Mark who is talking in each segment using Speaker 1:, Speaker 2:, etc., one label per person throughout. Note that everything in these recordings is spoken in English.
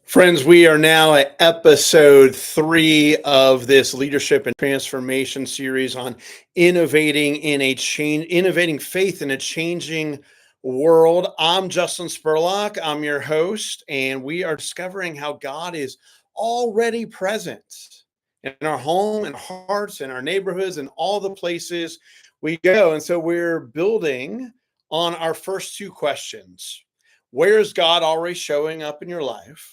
Speaker 1: Friends, we are now at episode 3 of this leadership and transformation series on innovating faith in a changing world. I'm Justin Spurlock. I'm your host, and we are discovering how God is already present in our home and hearts and our neighborhoods and all the places we go. And so we're building on our first two questions. Where is God already showing up in your life?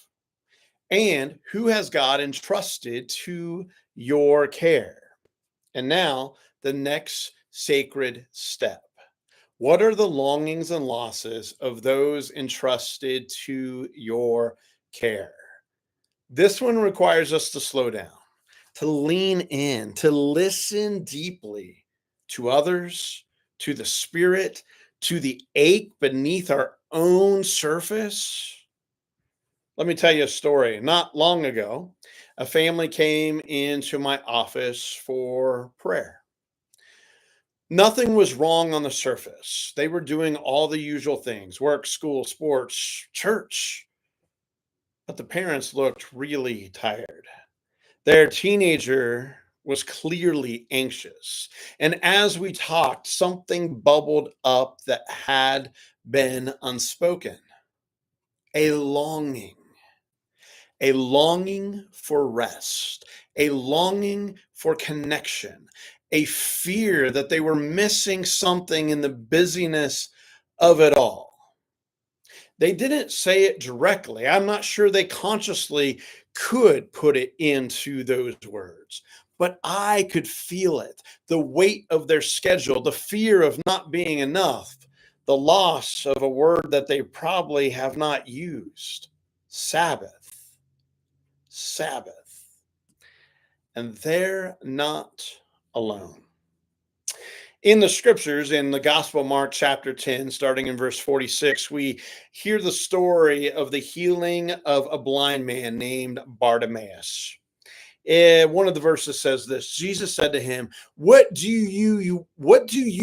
Speaker 1: And who has God entrusted to your care? And now the next sacred step. What are the longings and losses of those entrusted to your care? This one requires us to slow down, to lean in, to listen deeply to others, to the spirit, to the ache beneath our own surface. Let me tell you a story. Not long ago, a family came into my office for prayer. Nothing was wrong on the surface. They were doing all the usual things: work, school, sports, church. But the parents looked really tired. Their teenager was clearly anxious. And as we talked, something bubbled up that had been unspoken: a longing. A longing for rest, a longing for connection, a fear that they were missing something in the busyness of it all. They didn't say it directly. I'm not sure they consciously could put it into those words, but I could feel it: the weight of their schedule, the fear of not being enough, the loss of a word that they probably have not used: Sabbath. Sabbath. And they're not alone. In the scriptures, in the Gospel of Mark, chapter 10, starting in verse 46, we hear the story of the healing of a blind man named Bartimaeus. One of the verses says this: Jesus said to him, what do you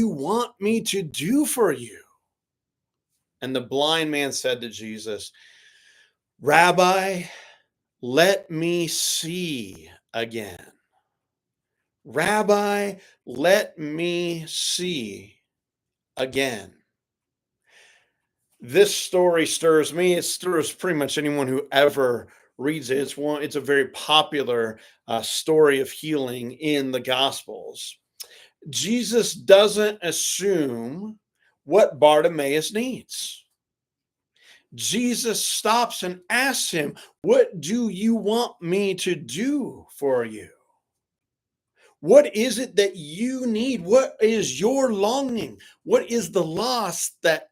Speaker 1: want me to do for you? And the blind man said to Jesus, Rabbi, let me see again. Rabbi, let me see again. This story stirs me. It stirs pretty much anyone who ever reads it. It's a very popular story of healing in the Gospels. Jesus doesn't assume what Bartimaeus needs. Jesus stops and asks him, what do you want me to do for you? What is it that you need? What is your longing? What is the loss that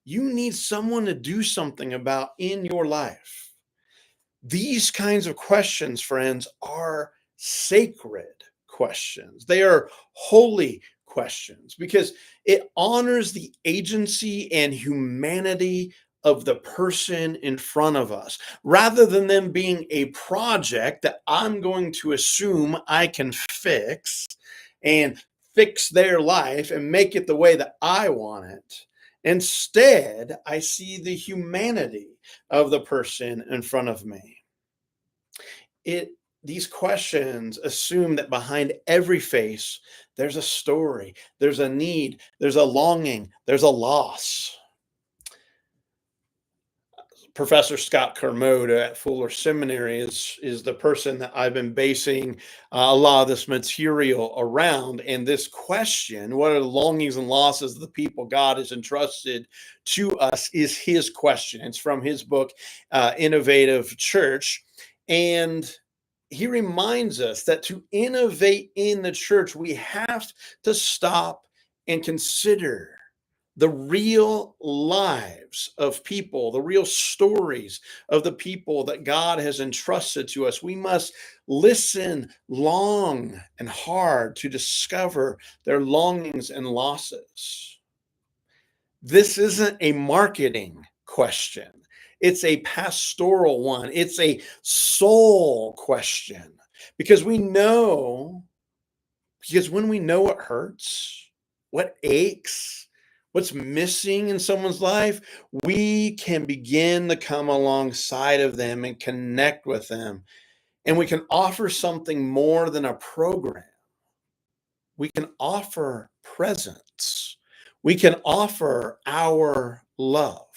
Speaker 1: you need someone to do something about in your life? These kinds of questions, friends, are sacred questions. They are holy questions because it honors the agency and humanity of the person in front of us, rather than them being a project that I'm going to assume I can fix and fix their life and make it the way that I want it. Instead, I see the humanity of the person in front of me. These questions assume that behind every face, there's a story, there's a need, there's a longing, there's a loss. Professor Scott Kermode at Fuller Seminary is the person that I've been basing a lot of this material around. And this question, what are the longings and losses of the people God has entrusted to us, is his question. It's from his book, Innovative Church. And he reminds us that to innovate in the church, we have to stop and consider the real lives of people, the real stories of the people that God has entrusted to us. We must listen long and hard to discover their longings and losses. This isn't a marketing question. It's a pastoral one. It's a soul question because when we know what hurts, what aches, what's missing in someone's life, we can begin to come alongside of them and connect with them. And we can offer something more than a program. We can offer presence. We can offer our love.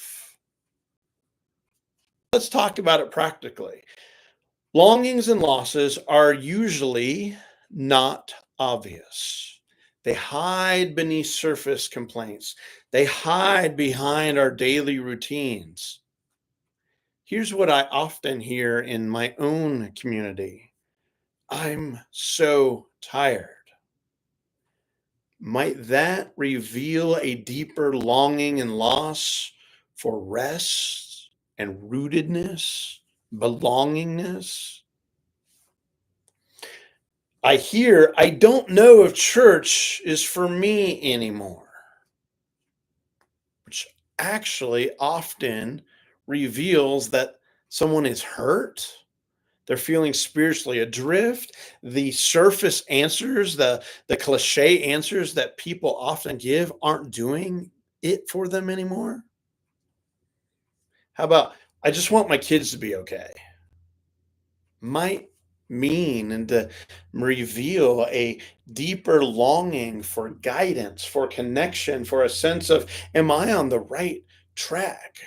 Speaker 1: Let's talk about it practically. Longings and losses are usually not obvious. They hide beneath surface complaints. They hide behind our daily routines. Here's what I often hear in my own community: I'm so tired. Might that reveal a deeper longing and loss for rest and rootedness, belongingness? I don't know if church is for me anymore, which actually often reveals that someone is hurt. They're feeling spiritually adrift. The surface answers, the cliche answers that people often give aren't doing it for them anymore. How about, I just want my kids to be okay? Might mean and to reveal a deeper longing for guidance, for connection, for a sense of, am I on the right track?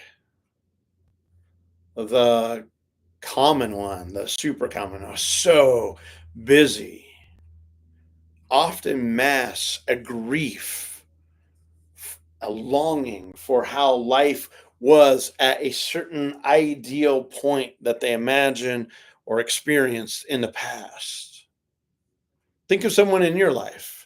Speaker 1: The common one, the super common one, so busy, often masks a grief, a longing for how life was at a certain ideal point that they imagine or experienced in the past. Think of someone in your life.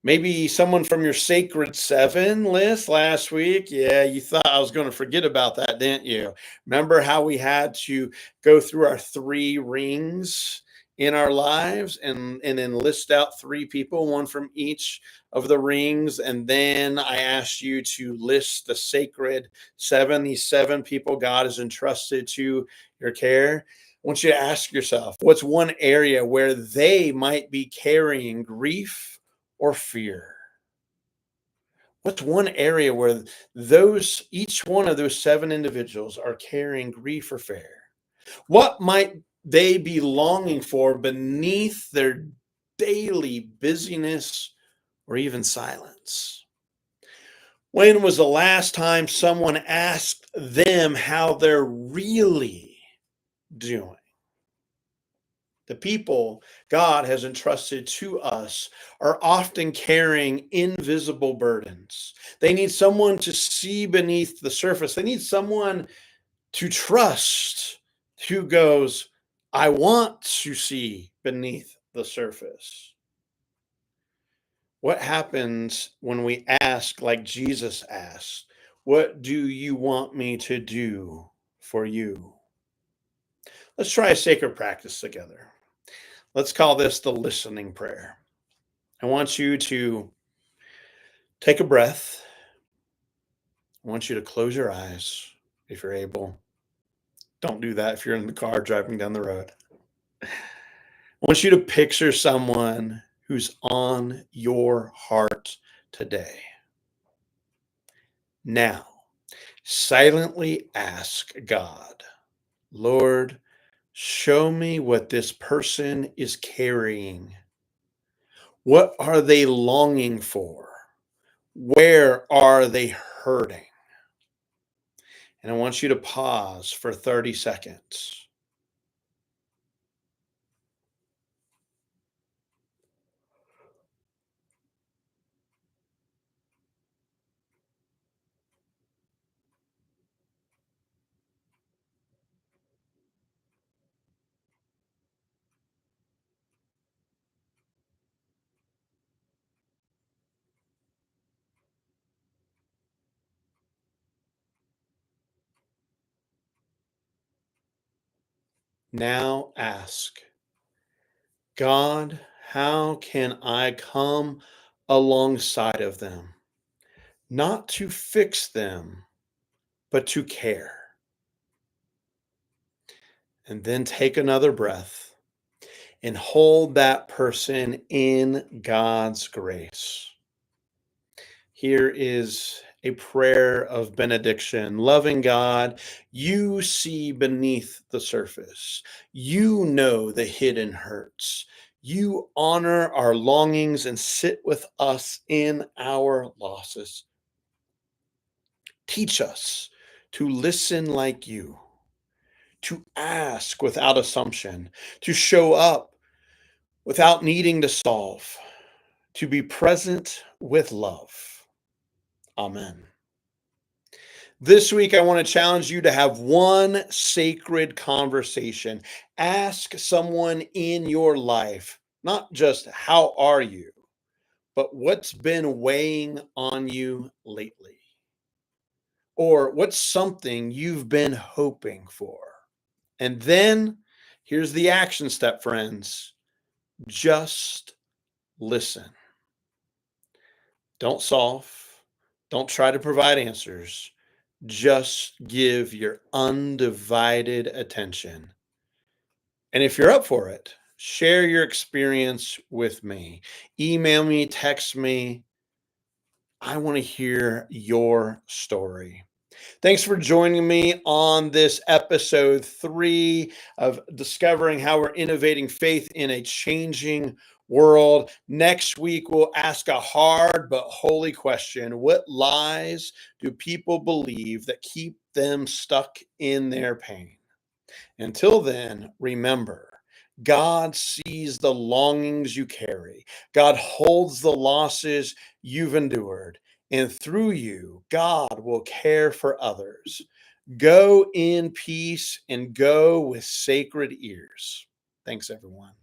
Speaker 1: Maybe someone from your Sacred Seven list last week. Yeah, you thought I was going to forget about that, didn't you? Remember how we had to go through our three rings in our lives and then list out three people, one from each of the rings. And then I asked you to list the Sacred Seven, these seven people God has entrusted to your care. I want you to ask yourself, what's one area where they might be carrying grief or fear? What's one area where those each one of those seven individuals are carrying grief or fear? What might they be longing for beneath their daily busyness or even silence? When was the last time someone asked them how they're really doing? The people God has entrusted to us are often carrying invisible burdens. They need someone to see beneath the surface. They need someone to trust who goes, I want to see beneath the surface. What happens when we ask like Jesus asked? What do you want me to do for you? Let's try a sacred practice together. Let's call this the listening prayer. I want you to take a breath. I want you to close your eyes if you're able. Don't do that if you're in the car driving down the road. I want you to picture someone who's on your heart today. Now, silently ask God, Lord, show me what this person is carrying. What are they longing for? Where are they hurting? And I want you to pause for 30 seconds. Now ask, God, how can I come alongside of them? Not to fix them, but to care. And then take another breath and hold that person in God's grace. Here is a prayer of benediction. Loving God, you see beneath the surface. You know the hidden hurts. You honor our longings and sit with us in our losses. Teach us to listen like you, to ask without assumption, to show up without needing to solve, to be present with love. Amen. This week, I want to challenge you to have one sacred conversation. Ask someone in your life, not just how are you, but what's been weighing on you lately? Or what's something you've been hoping for? And then here's the action step, friends. Just listen. Don't solve. Don't try to provide answers. Just give your undivided attention. And if you're up for it, share your experience with me. Email me, text me. I want to hear your story. Thanks for joining me on this episode 3 of discovering how we're innovating faith in a changing world. Next week, we'll ask a hard but holy question. What lies do people believe that keep them stuck in their pain? Until then, remember, God sees the longings you carry. God holds the losses you've endured. And through you, God will care for others. Go in peace and go with sacred ears. Thanks, everyone.